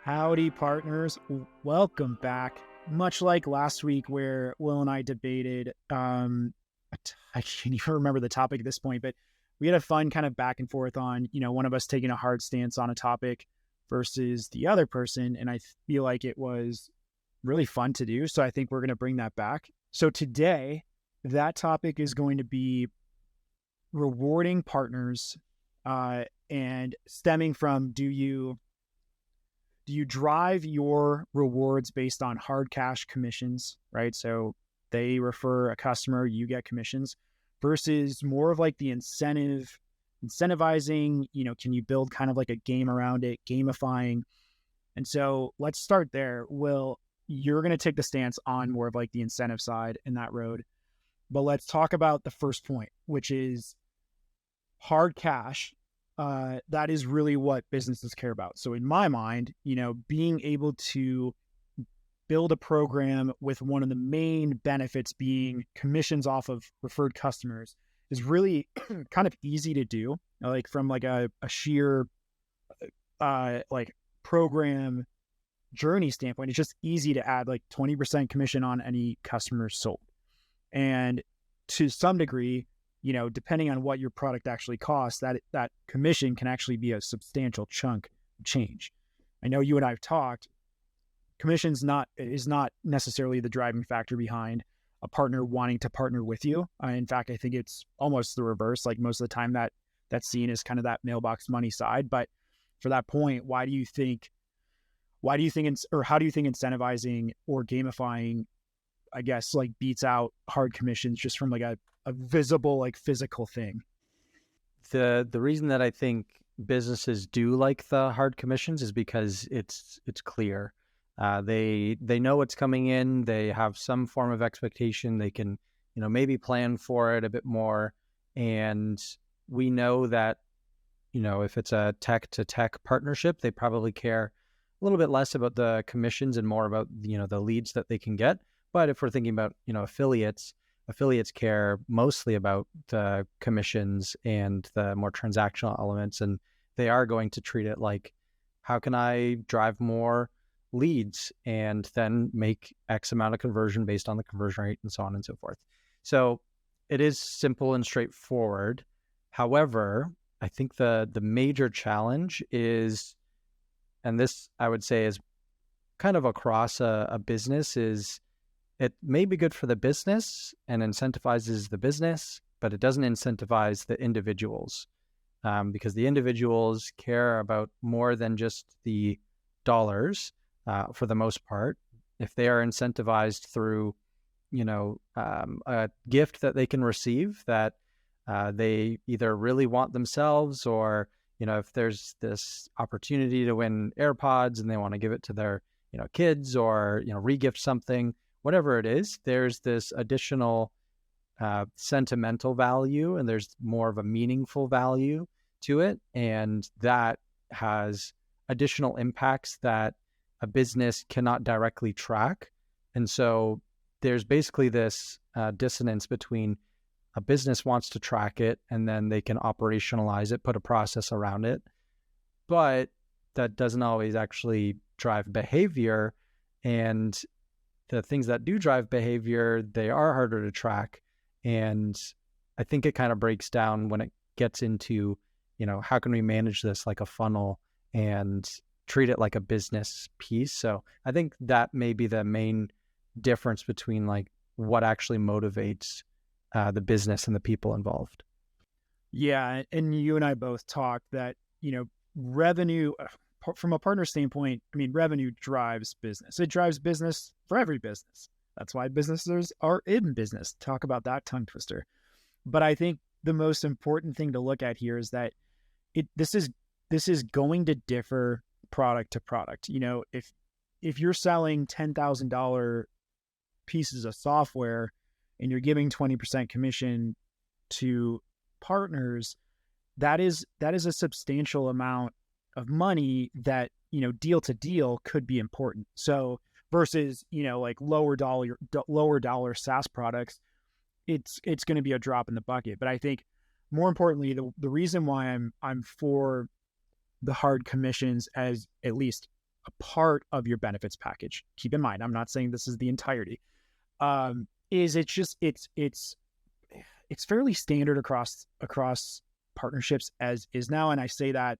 Howdy, partners. Welcome back. Much like last week, where Will and I debated, I can't even remember the topic at this point, but we had a fun kind of back and forth on, one of us taking a hard stance on a topic versus the other person. And I feel like it was really fun to do. So I think we're going to bring that back. So today, that topic is going to be rewarding partners and stemming from do you drive your rewards based on hard cash commissions, right? So they refer a customer, you get commissions, versus more of like the incentivizing, can you build kind of like a game around it, gamifying? And so let's start there. Will, you're going to take the stance on more of like the incentive side in that road. But let's talk about the first point, which is hard cash. That is really what businesses care about. So in my mind, being able to build a program with one of the main benefits being commissions off of referred customers is really kind of easy to do. Like from like a sheer like program journey standpoint, it's just easy to add like 20% commission on any customer sold. And to some degree, depending on what your product actually costs, that commission can actually be a substantial chunk of change. I know you and I have talked, commissions is not necessarily the driving factor behind a partner wanting to partner with you. In fact, I think it's almost the reverse. Like most of the time that's seen as kind of that mailbox money side. But for that point, how do you think incentivizing or gamifying, I guess, like beats out hard commissions just from like a visible, like physical thing? The reason that I think businesses do like the hard commissions is because it's clear. They know what's coming in. They have some form of expectation. They can, maybe plan for it a bit more. And we know that, if it's a tech to tech partnership, they probably care a little bit less about the commissions and more about, the leads that they can get. But if we're thinking about, affiliates care mostly about the commissions and the more transactional elements. And they are going to treat it like, how can I drive more leads and then make X amount of conversion based on the conversion rate and so on and so forth. So it is simple and straightforward. However, I think the major challenge is, and this I would say is kind of across a business, is it may be good for the business and incentivizes the business, but it doesn't incentivize the individuals because the individuals care about more than just the dollars for the most part. If they are incentivized through, a gift that they can receive that they either really want themselves, or, if there's this opportunity to win AirPods and they want to give it to their, kids, or, regift something, whatever it is, there's this additional sentimental value and there's more of a meaningful value to it. And that has additional impacts that a business cannot directly track. And so there's basically this dissonance between a business wants to track it and then they can operationalize it, put a process around it. But that doesn't always actually drive behavior. And the things that do drive behavior, they are harder to track. And I think it kind of breaks down when it gets into, how can we manage this like a funnel and treat it like a business piece? So I think that may be the main difference between like what actually motivates the business and the people involved. Yeah. And you and I both talked that, revenue from a partner standpoint, revenue drives business. It drives business for every business. That's why businesses are in business. Talk about that tongue twister. But I think the most important thing to look at here is that this is going to differ product to product. If you're selling $10,000 pieces of software and you're giving 20% commission to partners, that is a substantial amount of money that, deal to deal could be important. So versus, like lower dollar SaaS products, it's going to be a drop in the bucket. But I think more importantly, the reason why I'm for the hard commissions, as at least a part of your benefits package. Keep in mind, I'm not saying this is the entirety. Is it's just it's fairly standard across partnerships as is now, and I say that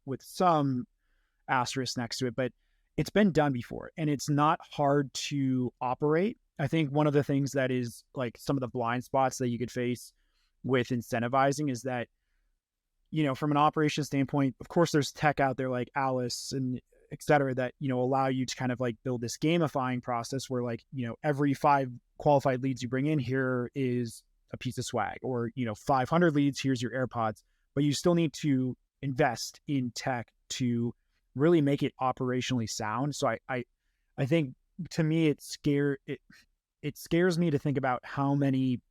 with some asterisk next to it, but it's been done before, and it's not hard to operate. I think one of the things that is like some of the blind spots that you could face with incentivizing is that from an operation standpoint, of course, there's tech out there like Alice and et cetera that, allow you to kind of like build this gamifying process where like, every 5 qualified leads you bring in, here is a piece of swag, or, 500 leads, here's your AirPods. But you still need to invest in tech to really make it operationally sound. So I think to me, it scares me to think about how many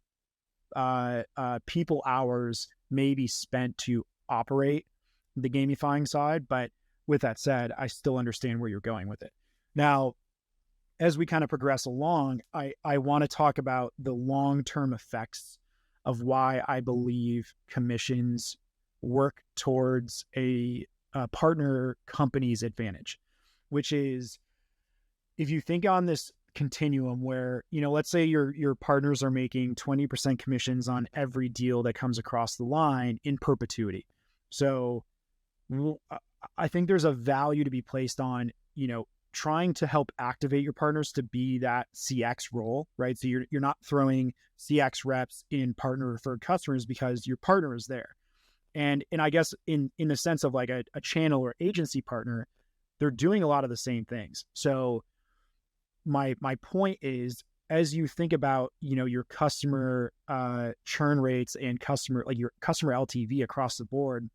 people hours may be spent to operate the gamifying side. But with that said, I still understand where you're going with it. Now, as we kind of progress along, I want to talk about the long-term effects of why I believe commissions work towards a partner company's advantage, which is, if you think on this continuum where, let's say your partners are making 20% commissions on every deal that comes across the line in perpetuity. So I think there's a value to be placed on, trying to help activate your partners to be that CX role, right? So you're not throwing CX reps in partner referred customers because your partner is there. And I guess in the sense of like a channel or agency partner, they're doing a lot of the same things. So my point is, as you think about, your customer churn rates and your customer LTV across the board,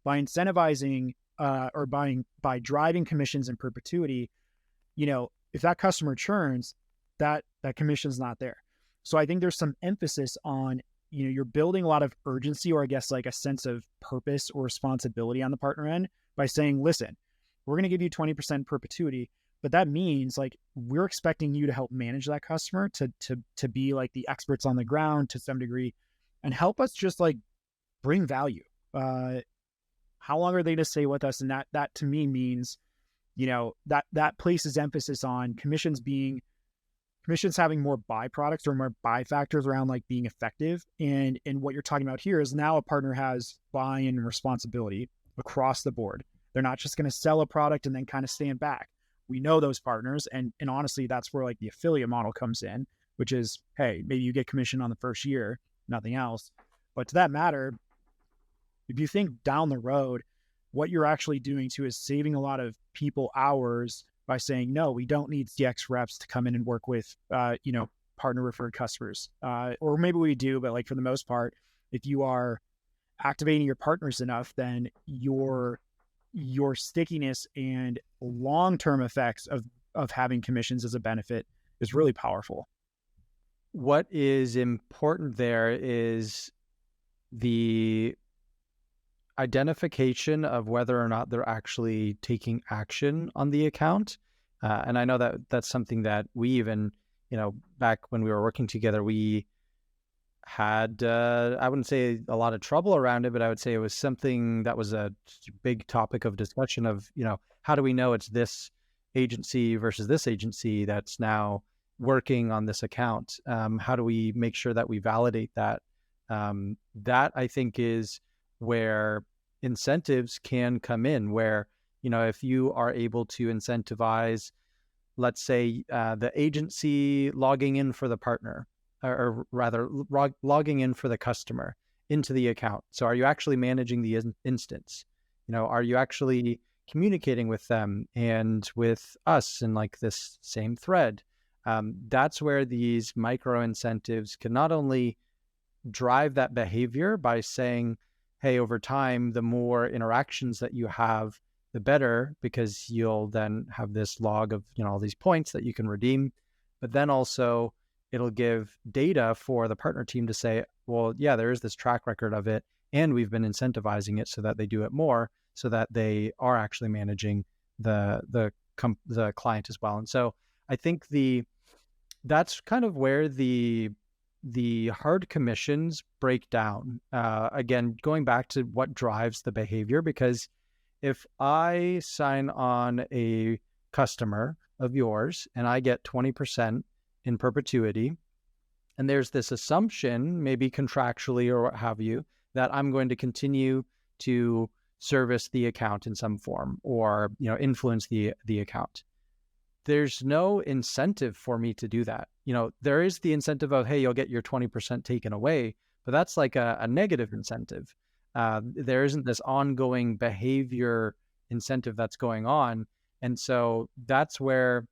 by incentivizing or by driving commissions in perpetuity, if that customer churns, that commission's not there. So I think there's some emphasis on, you're building a lot of urgency, or I guess like a sense of purpose or responsibility on the partner end by saying, listen, we're going to give you 20% perpetuity, but that means like we're expecting you to help manage that customer, to be like the experts on the ground to some degree, and help us just like bring value. How long are they to stay with us? And that to me means, that places emphasis on commissions having more byproducts or more buy factors around like being effective. And what you're talking about here is now a partner has buy-in and responsibility across the board. They're not just going to sell a product and then kind of stand back. We know those partners. And honestly, that's where like the affiliate model comes in, which is, hey, maybe you get commission on the first year, nothing else. But to that matter, if you think down the road, what you're actually doing too is saving a lot of people hours by saying, no, we don't need CX reps to come in and work with, partner referred customers. Or maybe we do, but like for the most part, if you are activating your partners enough, then your stickiness and long-term effects of having commissions as a benefit is really powerful. What is important there is the identification of whether or not they're actually taking action on the account. And I know that that's something that we even, back when we were working together, we had, I wouldn't say a lot of trouble around it, but I would say it was something that was a big topic of discussion of, how do we know it's this agency versus this agency that's now working on this account? How do we make sure that we validate that? That I think is where incentives can come in, where, if you are able to incentivize, let's say, the agency logging in for the partner, or rather logging in for the customer into the account. So are you actually managing the instance? Are you actually communicating with them and with us in like this same thread? That's where these micro incentives can not only drive that behavior by saying, hey, over time, the more interactions that you have, the better, because you'll then have this log of, all these points that you can redeem. But then also it'll give data for the partner team to say, well, yeah, there is this track record of it, and we've been incentivizing it so that they do it more, so that they are actually managing the client as well. And so I think that's kind of where the hard commissions break down. Again, going back to what drives the behavior, because if I sign on a customer of yours and I get 20% in perpetuity, and there's this assumption, maybe contractually or what have you, that I'm going to continue to service the account in some form, or influence the account. There's no incentive for me to do that. There is the incentive of, hey, you'll get your 20% taken away, but that's like a negative incentive. There isn't this ongoing behavior incentive that's going on. And so that's where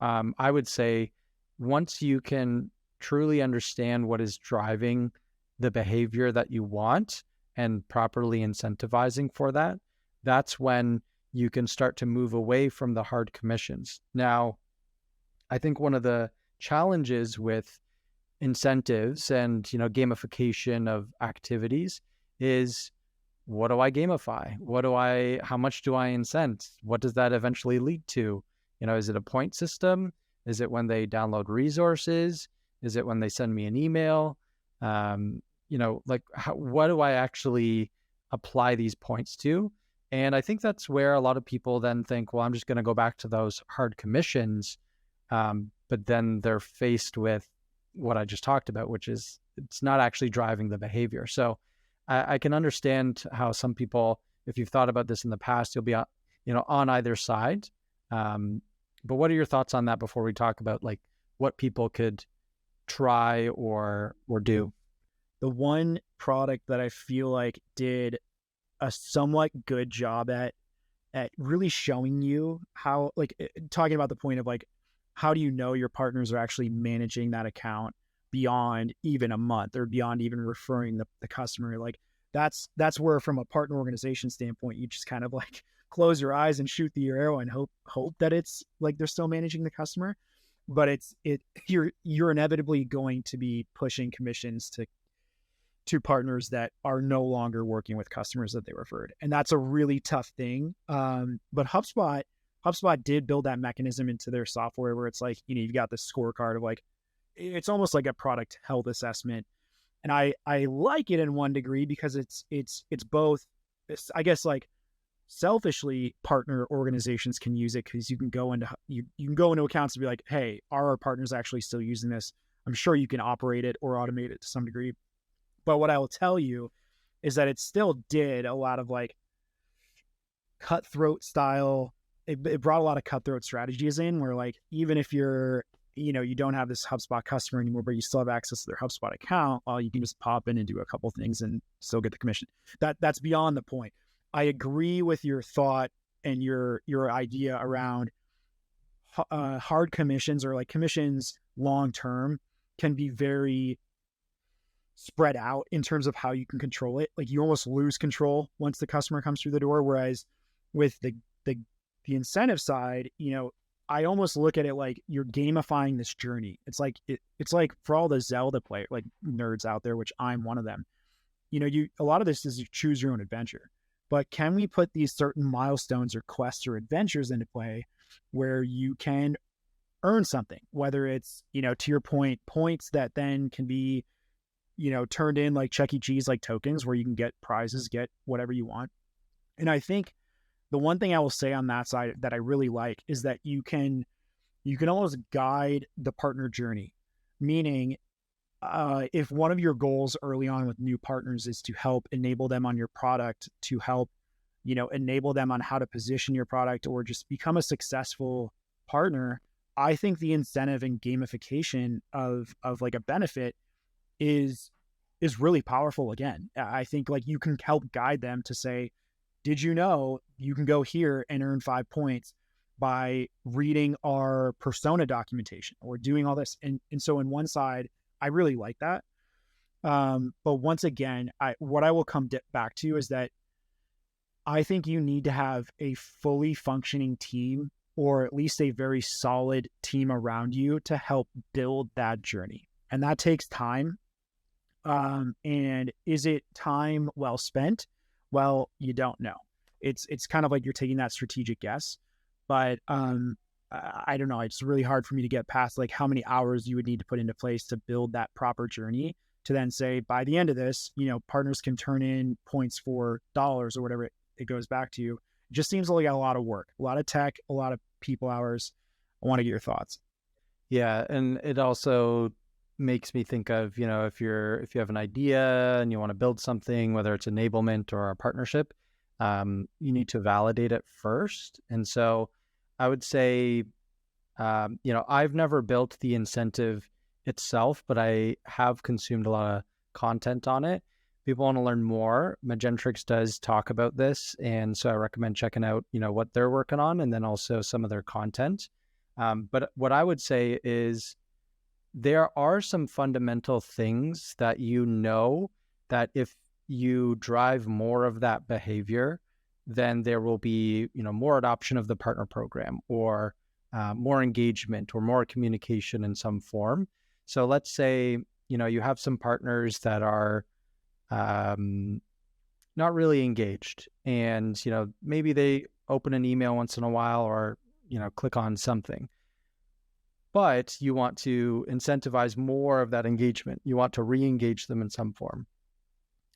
I would say, once you can truly understand what is driving the behavior that you want and properly incentivizing for that, that's when you can start to move away from the hard commissions. Now, I think one of the challenges with incentives and gamification of activities is, what do I gamify? How much do I incent? What does that eventually lead to? Is it a point system? Is it when they download resources? Is it when they send me an email? What do I actually apply these points to? And I think that's where a lot of people then think, well, I'm just going to go back to those hard commissions. But then they're faced with what I just talked about, which is it's not actually driving the behavior. So I can understand how some people, if you've thought about this in the past, you'll be on either side. But what are your thoughts on that before we talk about like what people could try or do? The one product that I feel like did a somewhat good job at really showing you how, like, talking about the point of like, how do you know your partners are actually managing that account beyond even a month or beyond even referring the customer? Like that's where, from a partner organization standpoint, you just kind of like close your eyes and shoot the arrow and hope that it's like they're still managing the customer. But you're inevitably going to be pushing commissions to partners that are no longer working with customers that they referred. And that's a really tough thing. But HubSpot did build that mechanism into their software where it's like, you've got this scorecard of like, it's almost like a product health assessment. And I like it in one degree because it's both, I guess, like, selfishly, partner organizations can use it because you can go into accounts and be like, hey, are our partners actually still using this? I'm sure you can operate it or automate it to some degree. But what I will tell you is that it still did a lot of like cutthroat style. It brought a lot of cutthroat strategies in where, like, even if you're, you don't have this HubSpot customer anymore, but you still have access to their HubSpot account, well, you can just pop in and do a couple things and still get the commission. That's beyond the point. I agree with your thought and your idea around hard commissions, or like commissions long term, can be very spread out in terms of how you can control it. Like, you almost lose control once the customer comes through the door. Whereas with the incentive side, I almost look at it like you're gamifying this journey. It's like for all the Zelda player like nerds out there, which I'm one of them. A lot of this is you choose your own adventure. But can we put these certain milestones or quests or adventures into play where you can earn something, whether it's, to your point, points that then can be, turned in like Chuck E. Cheese, like tokens where you can get prizes, get whatever you want. And I think the one thing I will say on that side that I really like is that you can almost guide the partner journey, meaning if one of your goals early on with new partners is to help enable them on your product, to help, enable them on how to position your product, or just become a successful partner, I think the incentive and gamification of like a benefit is really powerful. Again, I think like you can help guide them to say, did you know you can go here and earn 5 points by reading our persona documentation or doing all this? And so in one side, I really like that. But once again, what I will come back to is that I think you need to have a fully functioning team, or at least a very solid team around you, to help build that journey. And that takes time. And is it time well spent? Well, you don't know. It's kind of like you're taking that strategic guess, but I don't know. It's really hard for me to get past like how many hours you would need to put into place to build that proper journey to then say, by the end of this, partners can turn in points for dollars or whatever it goes back to, It just seems like a lot of work, a lot of tech, a lot of people hours. I want to get your thoughts. Yeah, and it also makes me think of, if you have an idea and you want to build something, whether it's enablement or a partnership, you need to validate it first. And so I would say, I've never built the incentive itself, but I have consumed a lot of content on it. People want to learn more. Magentrix does talk about this, and so I recommend checking out, what they're working on, and then also some of their content. But what I would say is there are some fundamental things that that if you drive more of that behavior, then there will be, more adoption of the partner program, or more engagement or more communication in some form. So let's say, you have some partners that are not really engaged, and, maybe they open an email once in a while, or, click on something, but you want to incentivize more of that engagement. You want to re-engage them in some form.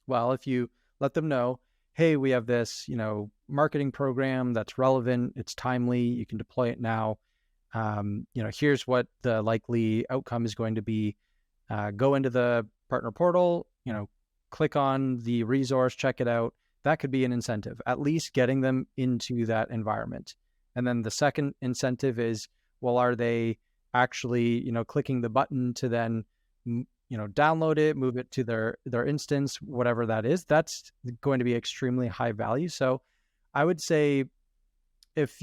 Well, if you let them know, hey, we have this, marketing program that's relevant, it's timely, you can deploy it now. Here's what the likely outcome is going to be. Go into the partner portal, click on the resource, check it out. That could be an incentive, at least getting them into that environment. And then the second incentive is, well, are they actually, clicking the button to then, download it, move it to their instance, whatever that is? That's going to be extremely high value. So I would say, if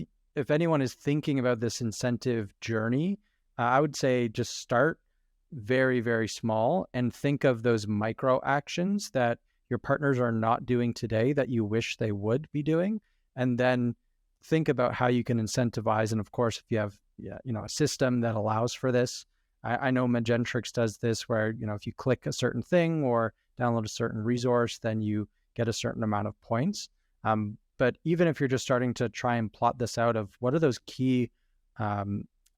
anyone is thinking about this incentive journey, I would say just start very, very small and think of those micro actions that your partners are not doing today that you wish they would be doing. And then think about how you can incentivize. And of course, if you have a system that allows for this, I know Magentrix does this, where, if you click a certain thing or download a certain resource, then you get a certain amount of points. But even if you're just starting to try and plot this out of what are those key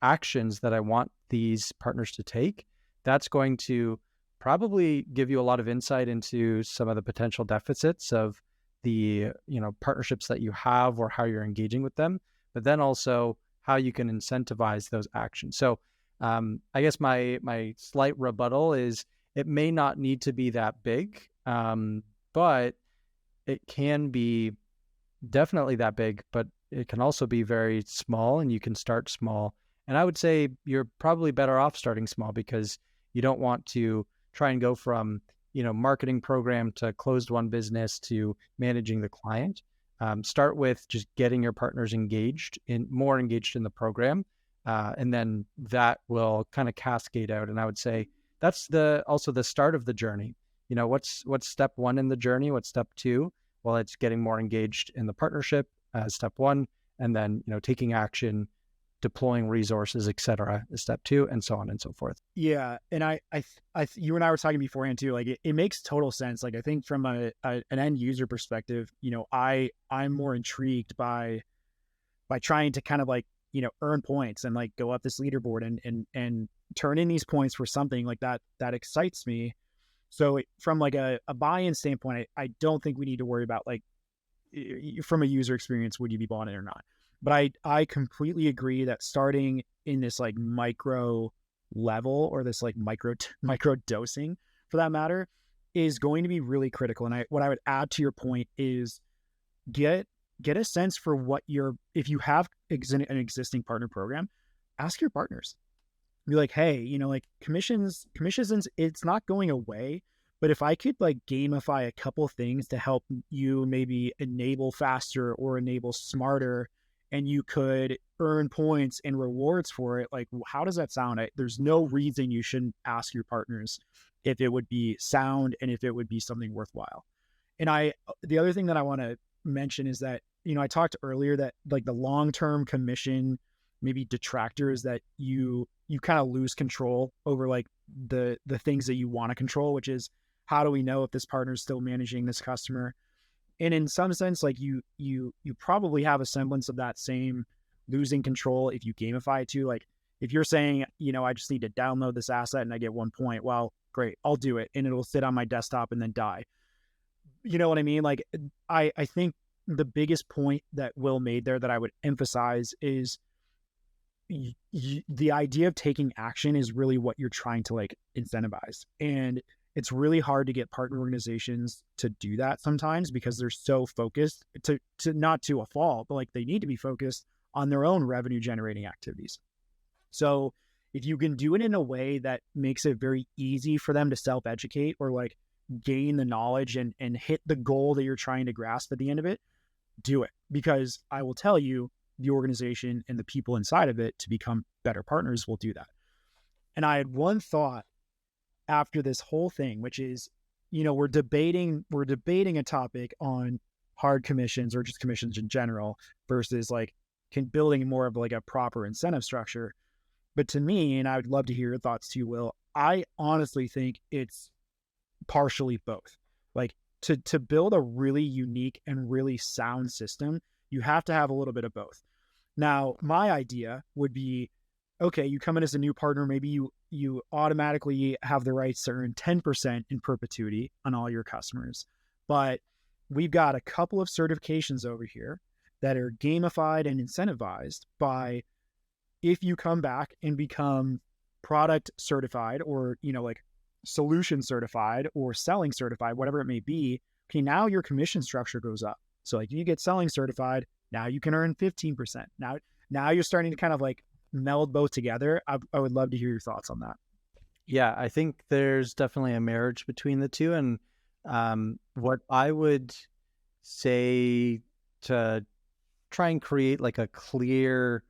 actions that I want these partners to take, that's going to probably give you a lot of insight into some of the potential deficits of the partnerships that you have, or how you're engaging with them, but then also how you can incentivize those actions. So I guess my slight rebuttal is, it may not need to be that big, but it can be definitely that big, but it can also be very small, and you can start small. And I would say you're probably better off starting small, because you don't want to try and go from, marketing program to closed won business to managing the client. Start with just getting your partners more engaged in the program. And then that will kind of cascade out. And I would say that's also the start of the journey. What's step one in the journey? What's step two? Well, it's getting more engaged in the partnership as step one, and then, taking action, deploying resources, et cetera, is step two, and so on and so forth. Yeah. And you and I were talking beforehand too, like it makes total sense. Like I think from an end user perspective, I'm more intrigued by trying to kind of like, earn points and like go up this leaderboard and turn in these points for something like that excites me. So from like a buy-in standpoint, I don't think we need to worry about like, from a user experience, would you be bought in or not? But I completely agree that starting in this like micro level, or this like micro dosing for that matter, is going to be really critical. And what I would add to your point is get a sense for if you have an existing partner program, ask your partners. Be like, hey, like commissions, it's not going away, but if I could like gamify a couple things to help you maybe enable faster or enable smarter, and you could earn points and rewards for it, like how does that sound? There's no reason you shouldn't ask your partners if it would be sound and if it would be something worthwhile. And the other thing that I want to mention is that, I talked earlier that like the long-term commission maybe detractor is that you kind of lose control over like the things that you want to control, which is, how do we know if this partner is still managing this customer? And in some sense, like you probably have a semblance of that same losing control if you gamify it too. Like if you're saying, I just need to download this asset and I get 1 point, well, great, I'll do it, and it'll sit on my desktop and then die. You know what I mean? Like I think the biggest point that Will made there that I would emphasize is the idea of taking action is really what you're trying to like incentivize. And it's really hard to get partner organizations to do that sometimes because they're so focused to not to a fault, but like they need to be focused on their own revenue generating activities. So if you can do it in a way that makes it very easy for them to self-educate or like gain the knowledge and hit the goal that you're trying to grasp at the end of it, do it. Because I will tell you, the organization and the people inside of it to become better partners will do that. And I had one thought after this whole thing, which is, we're debating a topic on hard commissions or just commissions in general versus like building more of like a proper incentive structure. But to me, and I would love to hear your thoughts too, Will, I honestly think it's partially both. Like to build a really unique and really sound system, you have to have a little bit of both. Now, my idea would be, okay, you come in as a new partner, maybe you automatically have the rights to earn 10% in perpetuity on all your customers. But we've got a couple of certifications over here that are gamified and incentivized by, if you come back and become product certified or, like solution certified or selling certified, whatever it may be, okay, now your commission structure goes up. So like you get selling certified, now you can earn 15%. Now you're starting to kind of like meld both together. I would love to hear your thoughts on that. Yeah, I think there's definitely a marriage between the two. And what I would say to try and create like a clear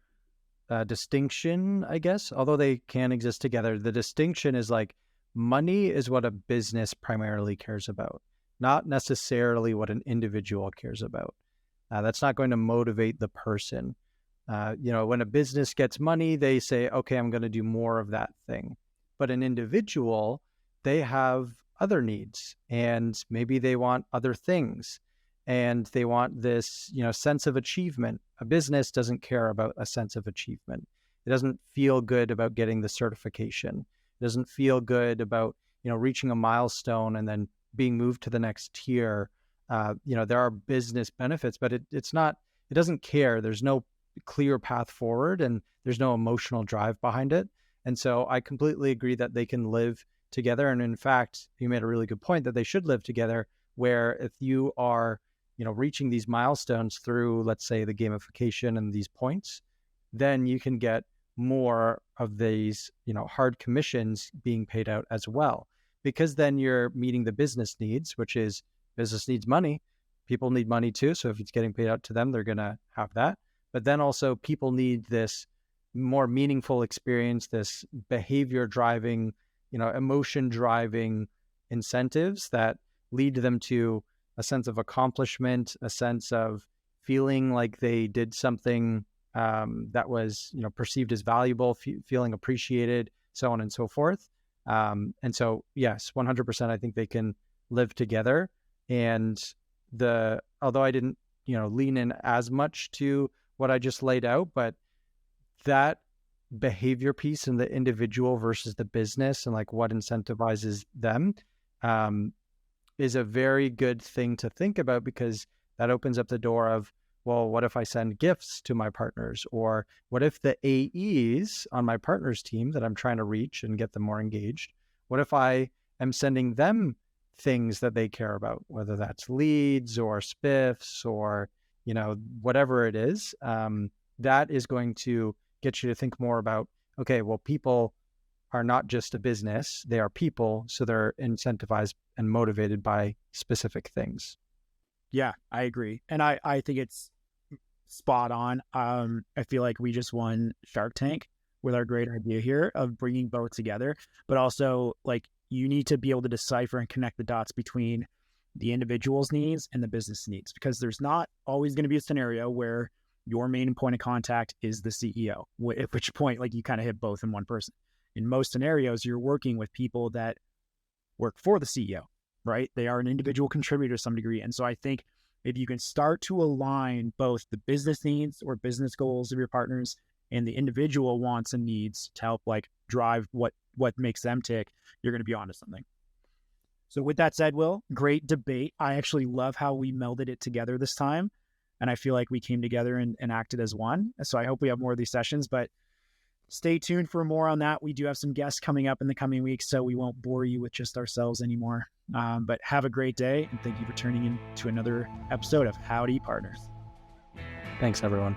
distinction, I guess, although they can exist together, the distinction is like money is what a business primarily cares about, not necessarily what an individual cares about. That's not going to motivate the person. When a business gets money, they say, okay, I'm going to do more of that thing. But an individual, they have other needs and maybe they want other things and they want this, sense of achievement. A business doesn't care about a sense of achievement. It doesn't feel good about getting the certification. It doesn't feel good about, reaching a milestone and then being moved to the next tier. There are business benefits, but it doesn't care. There's no clear path forward and there's no emotional drive behind it. And so I completely agree that they can live together. And in fact, you made a really good point that they should live together, where if you are, reaching these milestones through, let's say, the gamification and these points, then you can get more of these, hard commissions being paid out as well, because then you're meeting the business needs, which is business needs money. People need money too. So if it's getting paid out to them, they're going to have that. But then also people need this more meaningful experience, this behavior driving, emotion driving incentives that lead them to a sense of accomplishment, a sense of feeling like they did something that was, perceived as valuable, feeling appreciated, so on and so forth. And so, yes, 100%, I think they can live together. And although I didn't, lean in as much to what I just laid out, but that behavior piece and the individual versus the business and like what incentivizes them is a very good thing to think about, because that opens up the door of, well, what if I send gifts to my partners? Or what if the AEs on my partner's team that I'm trying to reach and get them more engaged, what if I am sending them things that they care about, whether that's leads or spiffs or, whatever it is, that is going to get you to think more about, okay, well, people are not just a business, they are people. So they're incentivized and motivated by specific things. Yeah, I agree. And I think it's spot on. I feel like we just won Shark Tank with our great idea here of bringing both together, but also like you need to be able to decipher and connect the dots between the individual's needs and the business needs, because there's not always going to be a scenario where your main point of contact is the CEO, at which point like you kind of hit both in one person. In most scenarios, you're working with people that work for the CEO, right? They are an individual contributor to some degree. And so I think if you can start to align both the business needs or business goals of your partners and the individual wants and needs to help like drive what makes them tick, you're going to be onto something. So with that said, Will, great debate. I actually love how we melded it together this time. And I feel like we came together and acted as one. So I hope we have more of these sessions, but stay tuned for more on that. We do have some guests coming up in the coming weeks, so we won't bore you with just ourselves anymore. But have a great day, and thank you for tuning in to another episode of Howdy Partners. Thanks, everyone.